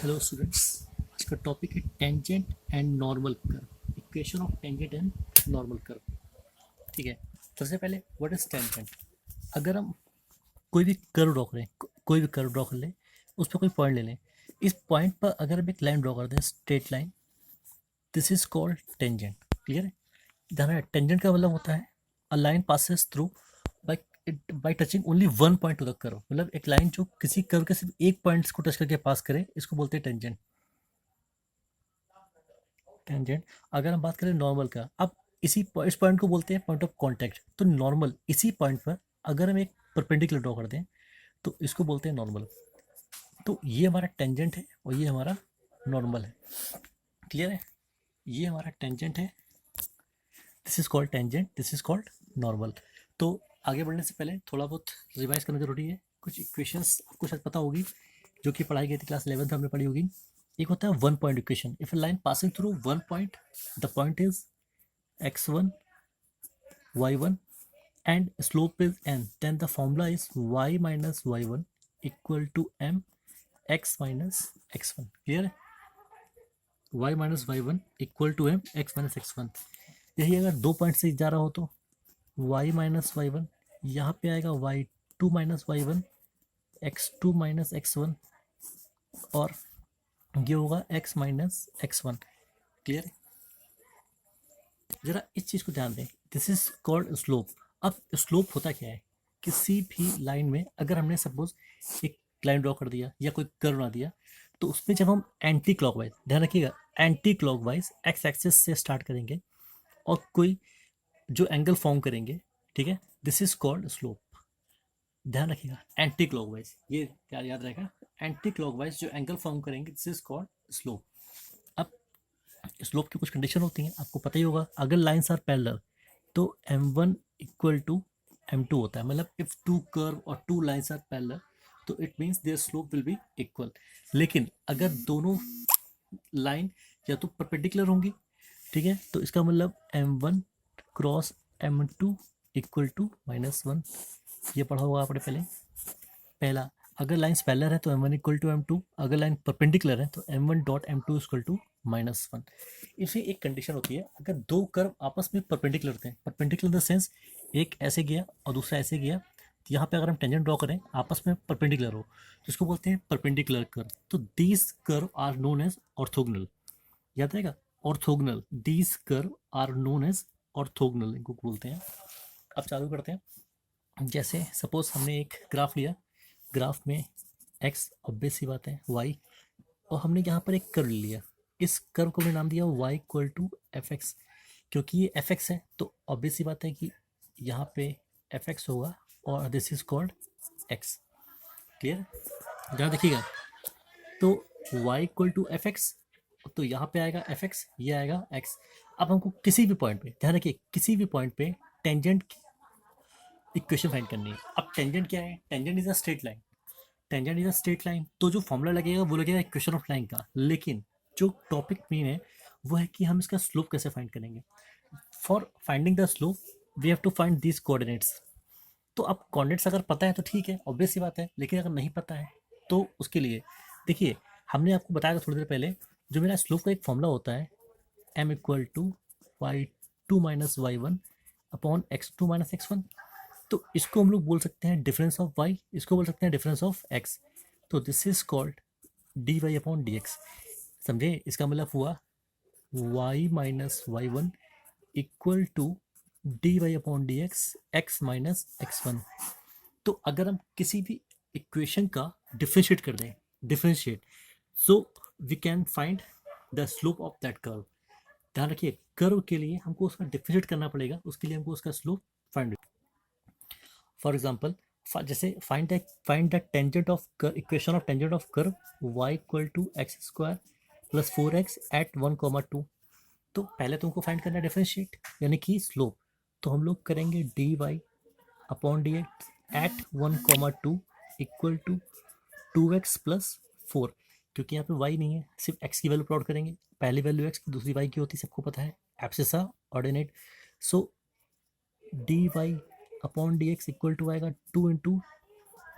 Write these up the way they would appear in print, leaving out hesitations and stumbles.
Hello students. आज का topic है tangent and normal curve, equation of tangent and normal curve. ठीक है, सबसे पहले व्हाट इज टेंजेंट। अगर हम कोई भी कर्व ड्रॉ करें, कोई भी कर्व ड्रॉ कर लें, उस पर कोई पॉइंट ले लें, इस पॉइंट पर अगर हम एक लाइन ड्रॉ कर दें, straight line, this is called tangent. Clear है? ध्यान रहे, टेंजेंट का मतलब होता है a line passes through bye touching only one point two the curve. मतलब एक लाइन जो किसी कर्व के सिर्फ एक पॉइंट को टच करके पास करे, इसको बोलते हैं टेंजेंट। टेंजेंट। अगर हम बात करें नॉर्मल का, अब इस पॉइंट को बोलते हैं पॉइंट ऑफ कांटेक्ट। तो नॉर्मल इसी पॉइंट पर अगर हम एक परपेंडिकुलर ड्रॉ कर दें तो इसको बोलते हैं नॉर्मल। तो ये हमारा टेंजेंट है और ये हमारा नॉर्मल है। क्लियर है? ये हमारा टेंजेंट है, this is called tangent, this is called normal. तो आगे बढ़ने से पहले थोड़ा बहुत रिवाइज करना जरूरी है। कुछ इक्वेशंस आपको शायद पता होगी जो कि पढ़ाई गई थी क्लास 11 में, हमने पढ़ी होगी। एक होता है one point equation. If a line passing through one point, the point is x1 y1 and slope is n, then the formula is y minus y1 equal to m x minus x1। Clear है? y minus y1 equal to m x minus x1। यही अगर दो point से जा रहा हो तो y minus y1, यहाँ पे आएगा y2 minus y1 x2 minus x1, और ये होगा x minus x1। क्लियर है? जरा इस चीज को ध्यान दें, दिस इज कॉल्ड स्लोप। अब स्लोप होता क्या है? किसी भी लाइन में अगर हमने सपोज एक लाइन ड्रॉ कर दिया या कोई कर्व बना दिया, तो उसमें जब हम एंटी क्लॉकवाइज, ध्यान रखिएगा, एंटी क्लॉकवाइज एक्स एक्सिस से स्टार्ट करेंगे और कोई जो एंगल फॉर्म करेंगे, ठीक है, दिस इज कॉल्ड स्लोप। ध्यान रखिएगा, एंटी क्लॉकवाइज, ये क्या याद रहेगा, एंटी क्लॉकवाइज जो एंगल फॉर्म करेंगे, दिस इज कॉल्ड स्लोप। अब स्लोप की कुछ कंडीशन होती हैं, आपको पता ही होगा। अगर लाइंस आर पैरेलल तो m1 इक्वल टू m2 होता है। मतलब इफ टू कर्व और टू लाइंस आर पैरेलल तो it means their slope will be equal. लेकिन अगर दोनों लाइन या तो परपेंडिकुलर होंगी, ठीक है, तो इसका मतलब m1 cross m2 equal to -1। ये पढ़ा होगा आपने पहले। पहला, अगर लाइंस पैरेलल है तो m1 इक्वल टू m2, अगर लाइन परपेंडिकुलर है तो m1 dot m2 equal to -1। इसी एक कंडीशन होती है, अगर दो कर्व आपस में परपेंडिकुलर थे, परपेंडिकुलर इन द सेंस एक ऐसे गया और दूसरा ऐसे गया, तो यहाँ पे अगर हम टेंजेंट ड्रॉ करें आपस में परपेंडिकुलर हो तो इसको बोलते हैं परपेंडिकुलर कर्व। तो these curve are known as orthogonal. याद रहेगा, orthogonal, these curve are known as orthogonal, इनको बोलते हैं। अब चालू करते हैं। जैसे सपोज हमने एक ग्राफ लिया, ग्राफ में x, ऑब्वियस सी बात है, y, और हमने यहाँ पर एक कर्व लिया। इस कर्व को मैंने नाम दिया y equal to F X. क्योंकि ये एफ एक्स है तो ऑब्वियस सी बात है कि यहाँ पे एफ एक्स होगा और this is called x। Clear? जरा देखिएगा, तो y equal to F X, तो यहाँ पे आएगा एफ एक्स, ये आएगा x। अब हमको किसी भी पॉइंट पे, ध्यान रखिए, किसी भी पॉइंट पे टेंजेंट इक्वेशन फाइंड करनी है। अब टेंजेंट क्या है? Tangent is a straight line. Tangent is a straight line, तो जो फॉर्मूला लगेगा वो लगेगा इक्वेशन ऑफ लाइन का। लेकिन जो टॉपिक मेन है वो है कि हम इसका स्लोप कैसे फाइंड करेंगे। For finding the slope we have to find these coordinates. तो अब कोऑर्डिनेट्स अगर पता है तो ठीक है, ऑब्वियस सी बात है। लेकिन अगर नहीं पता है तो उसके लिए देखिए, हमने आपको बताया था थोड़ी देर पहले, जो मेरा स्लोप का एक फॉर्मूला होता है, m equal to y2 minus y1 upon x2 minus x1। तो इसको हम लोग बोल सकते हैं डिफरेंस ऑफ y, इसको बोल सकते हैं डिफरेंस ऑफ x। तो this is called D Y upon D X. समझे? इसका मतलब हुआ y minus Y one equal to D Y upon D X, X minus X one. तो अगर हम किसी भी इक्वेशन का डिफ्रेंशिएट कर दें, differentiate, so we can find the slope of that curve. ध्यान रखिए, कर्व के लिए हमको उसका डिफ्रेंशिएट करना पड़ेगा, उसके लिए हमको उसका स्लोप फाइंड। फॉर एग्जाम्पल, जैसे find the tangent of equation of tangent of curve y equal to X square plus 4x at 1,2। तो पहले तुमको फाइंड करना है डिफरेंशिएट, यानी कि स्लोप। तो हम लोग करेंगे D Y upon D X at 1,2 equal to 2x plus 4। क्योंकि यहाँ पे y नहीं है, सिर्फ x की वैल्यू प्लॉट करेंगे। पहली वैल्यू x की, दूसरी y की होती है, सबको पता है, abscissa ordinate. So D Y upon D X equal to आएगा 2 इंटू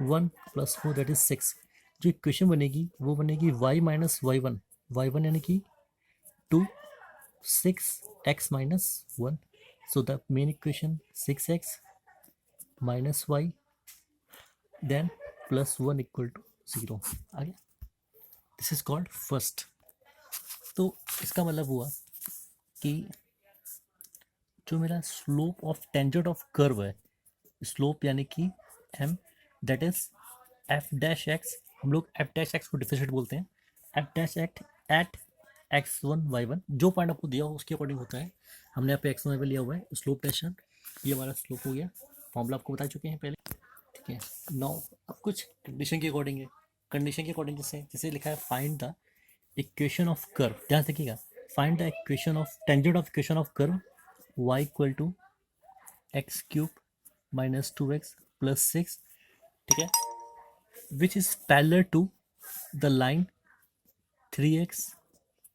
1 प्लस 4 दैट इज 6। जो इक्वेशन बनेगी वो बनेगी y माइनस वाई वन यानी कि 2 6x minus 1. So the main equation 6x minus y then plus 1 equal to 0 आ गया. This is called first. तो इसका मतलब हुआ कि जो मेरा slope of tangent of curve है, स्लोप यानी कि m, that is F dash x. हम लोग एफ डैश एक्स को डिफरेंशिएट बोलते हैं. F dash act at x1 y1, जो पॉइंट आपको दिया हो उसके अकॉर्डिंग होता है. हमने यहाँ पे x1 y1 लिया हुआ है, स्लोप डैशन, ये हमारा स्लोप हो गया. फॉर्मूला आपको बता चुके हैं पहले, ठीक है. नाउ अब कुछ कंडीशन के अकॉर्डिंग है. कंडीशन के अकॉर्डिंग जैसे लिखा है find the equation of curve. ध्यान से देखिएगा, find the equation of tangent of equation of curve y equal to X cube minus 2x plus 6, ठीक है, which is parallel to the line 3x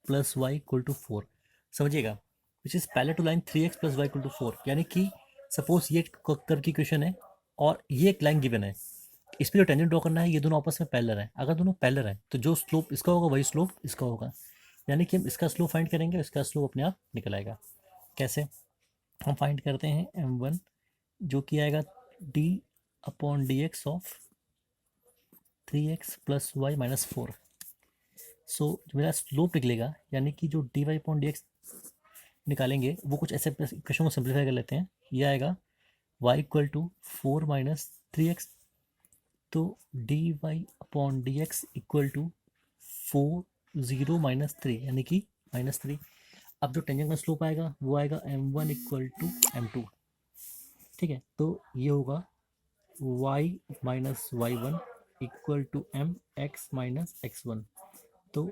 plus Y equal to 4. समझिएगा, which is parallel to line 3x plus Y equal to 4. यानी कि suppose ये curve की equation है और ये एक लाइन गिवन है, इस पर जो टेंजेंट ड्रॉ करना है, ये दोनों आपस में पैरेलल है. अगर दोनों पैरेलल है तो जो स्लोप इसका होगा वही स्लोप इसका होगा. यानी कि हम इसका स्लोप फाइंड करेंगे, इसका स्लोप अपने आप निकल आएगा. कैसे? हम फाइंड करते हैं m1 जो कि आएगा d upon D X of 3x plus Y minus 4. So जो मेरा स्लोप निकलेगा, यानी कि जो D Y upon D X निकालेंगे वो कुछ ऐसे इक्वेशन को सिंप्लीफाई कर लेते हैं. ये आएगा y equal to 4 minus 3x, तो D Y upon D X equal to 4 0 minus 3 यानी कि माइनस 3. अब जो टेंजेंट का स्लोप आएगा वो आएगा m1 इक्वल टू m2, ठीक है. तो ये होगा y minus y1 equal to m x minus x1. तो